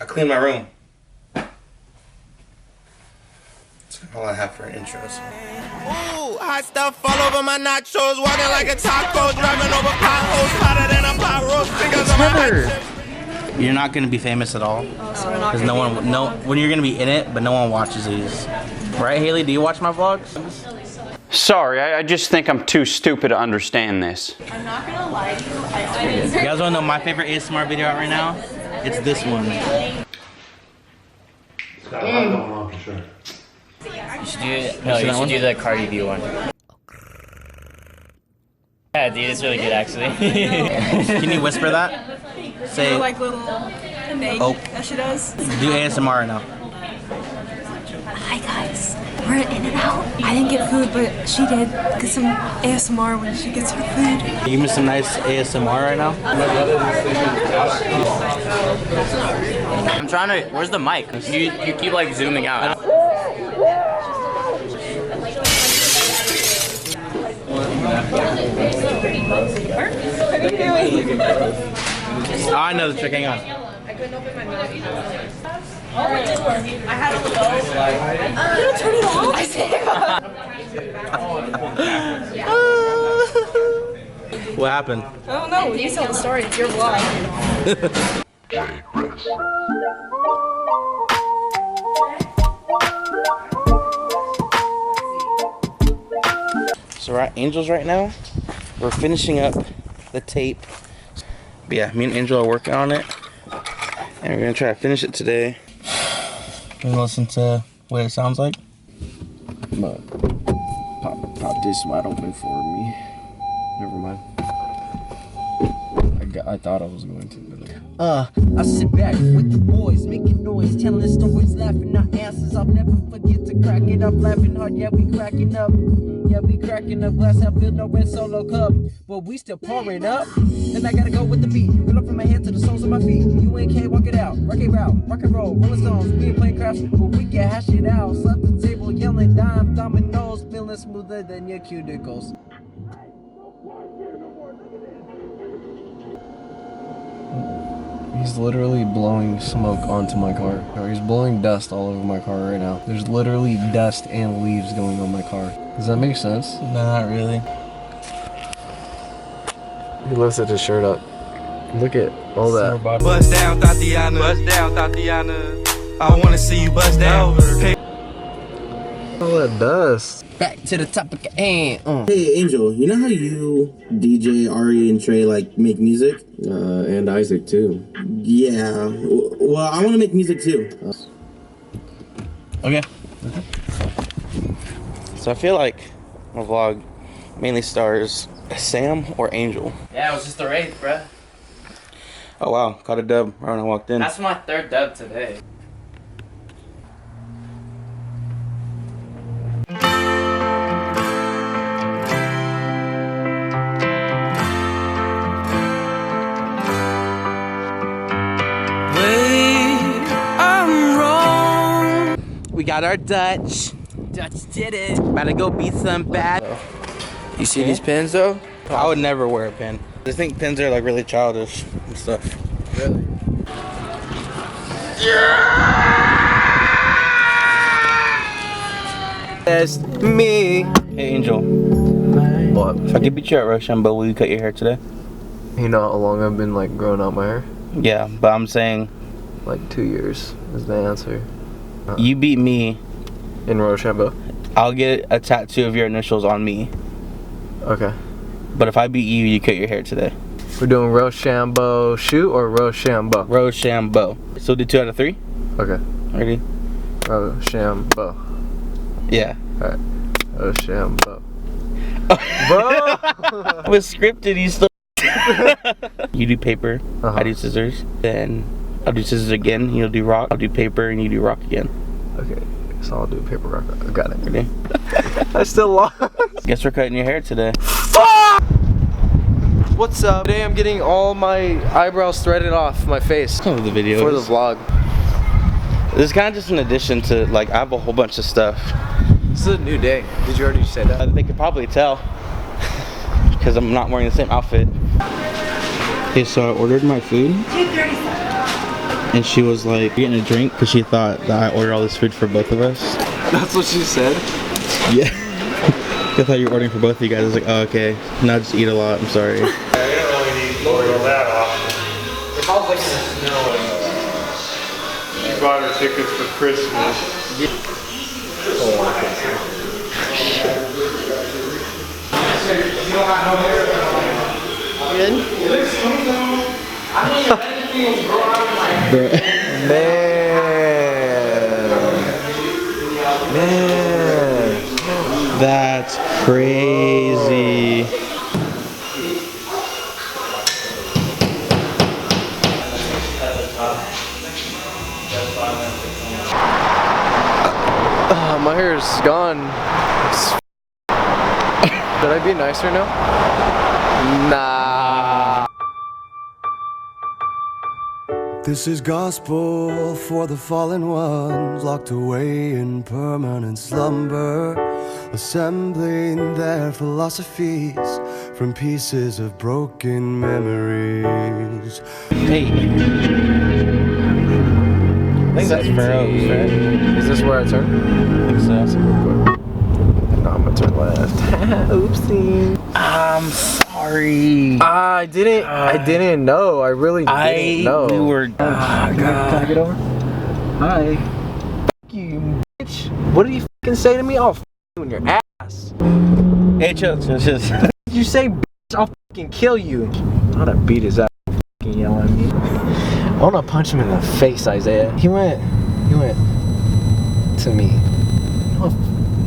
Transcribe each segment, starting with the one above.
I cleaned my room. That's all I have for an intro. So. Ooh, hot stuff all over my nachos, walking like a taco, driving over potholes, hotter than a pot roast. Fingers on my hot chips. You're not gonna be famous at all. Because when you're gonna be in it, but no one watches these. Right, Haley? Do you watch my vlogs? Sorry, I just think I'm too stupid to understand this. I'm not gonna lie to you, I always... You guys wanna know my favorite ASMR video out right now? It's this one. It's got a lot going on for sure. You should do the Cardi B one. Yeah, dude, it's really good actually. Can you whisper that? Say like little thing that she does. Do ASMR right now. Hi guys, we're at In-N-Out. I didn't get food, but she did. Get some ASMR when she gets her food. Can you give me some nice ASMR right now? I'm trying to. Where's the mic? You keep like zooming out. Oh, I know the trick. Hang on. I couldn't open my mouth. I had to go. I'm gonna turn it off. I see. What happened? I don't know. You tell the story. It's your vlog. So we're at Angel's right now. We're finishing up the tape. But yeah, me and Angel are working on it. And we're gonna try to finish it today. You wanna listen to what it sounds like? Pop this wide open for me. Never mind. I thought I was going to. I sit back with the boys, making noise, telling stories, laughing our asses off. Never forget to crack it up, laughing hard. Yeah, we cracking up. Yeah, we cracking up. Glass half filled, no red Solo cup, but we still pouring up. Then I gotta go with the beat. Fill up from my head to the soles of my feet. UNK, walk it out, rock it out, rock and roll, Rolling Stones. We ain't playing crafts, but we can hash it out. Slap the table, yelling dime, dominoes, feeling smoother than your cuticles. He's literally blowing smoke onto my car. Or he's blowing dust all over my car right now. There's literally dust and leaves going on my car. Does that make sense? No, not really. He lifted his shirt up. Look at all that. Bust down, Tatiana. Bust down, Tatiana. I wanna see you bust down. All that dust. Back to the topic at hand. Hey Angel, you know how you, DJ, Ari, and Trey like make music? And Isaac too. Yeah. Well, I want to make music too. Okay. So I feel like my vlog mainly stars Sam or Angel. Yeah, it was just the race, bruh. Oh wow, caught a dub right when I walked in. That's my third dub today. We got our Dutch. Dutch did it. About to go beat some bad. You see these pins though? I would never wear a pin. I think pins are like really childish and stuff. Really? That's me. Hey Angel, What? if I could beat you at Rochambeau, will you cut your hair today? You know how long I've been like growing out my hair? Yeah, but I'm saying Like 2 years is the answer. you beat me, In Rochambeau? I'll get a tattoo of your initials on me. Okay. But if I beat you, you cut your hair today. We're doing Rochambeau shoot or Rochambeau? Rochambeau. So do 2 out of 3? Okay. Ready? Rochambeau. Yeah. Alright. Rochambeau. Bro! I was scripted, you still. You do paper, I do scissors, then I'll do scissors again, you'll do rock, I'll do paper, and you do rock again. Okay. So I'll do paper rock. I got it. Ready? I still lost. Guess we're cutting your hair today. What's up? Today I'm getting all my eyebrows threaded off my face. Some of the videos. For the vlog. This is kind of just an addition to, like, I have a whole bunch of stuff. This is a new day. Did you already say that? They could probably tell. Because I'm not wearing the same outfit. Okay, so I ordered my food. and she was like getting a drink because she thought that I ordered all this food for both of us. That's what she said? Yeah. I thought you were ordering for both of you guys. I was like, oh, okay. Now just eat a lot. I'm sorry. Yeah, you don't really need to order that often. If I was like in the snow She bought her tickets for Christmas. Man, that's crazy. My hair's gone. Should I be nicer now? Nah. This is gospel for the fallen ones, locked away in permanent slumber, assembling their philosophies from pieces of broken memories. Hey. I think that's Pharaoh's, right? Is this where I turn? I think so. No, I'm gonna turn left. Oopsie. I'm sorry. I didn't know. I really didn't know. We were. Can I get over? Hi. F you, bitch. What did you fucking say to me? I'll f you in your ass. Hey, chill. Just. Did you say, bitch? I'll fucking kill you. I'm gonna beat his ass. Fucking yell at me. I wanna punch him in the face, Isaiah. He went to me.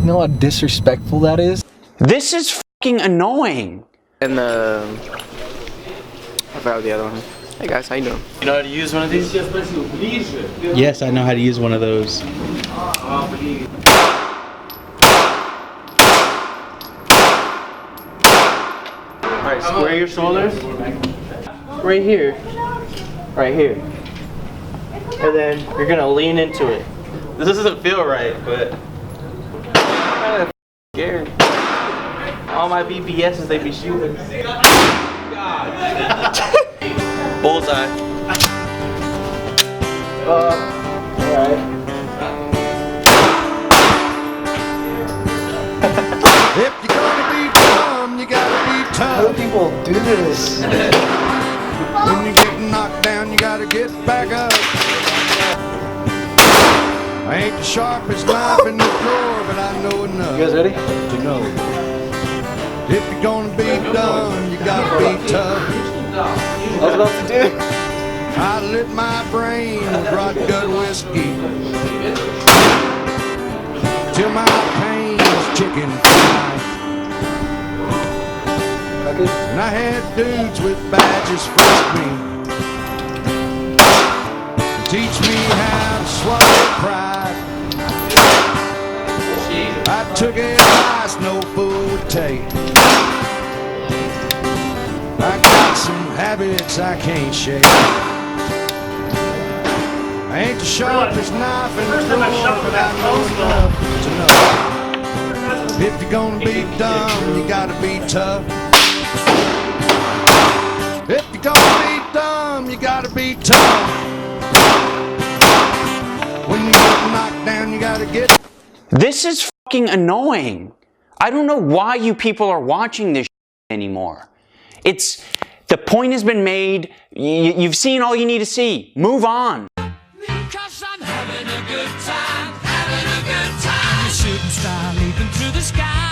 You know how disrespectful that is? This is fucking annoying. And I forgot the other one. Hey guys, how you doing? You know how to use one of these? Yes, I know how to use one of those. Alright, square your shoulders. Right here. Right here. And then you're gonna lean into it. This doesn't feel right, but I'm kind of scared. All my BBSs, they be shooting. Bullseye. Alright. If you're gonna be dumb, you gotta be How do tough. people do this? When you get knocked down, you gotta get back up. I ain't the sharpest knife in the drawer, but I know enough You guys ready? to know. If you're gonna be dumb, you gotta be tough. I was about to do. I lit my brain with rot gut whiskey till my pain was chicken fried. And I had dudes with badges frisk me, teach me how to swallow pride. I took advice no fool would take. I got some habits I can't shake. I ain't the sharpest knife in the drawer, but I know enough to know. If you're gonna be dumb, you gotta be tough. If you're gonna be dumb, you gotta be tough. When you get knocked down, you gotta get. This is fucking annoying. I don't know why you people are watching this anymore. The point has been made. You've seen all you need to see. Move on. Cause I'm having a good time, having a good time. Shooting star leaping through the sky.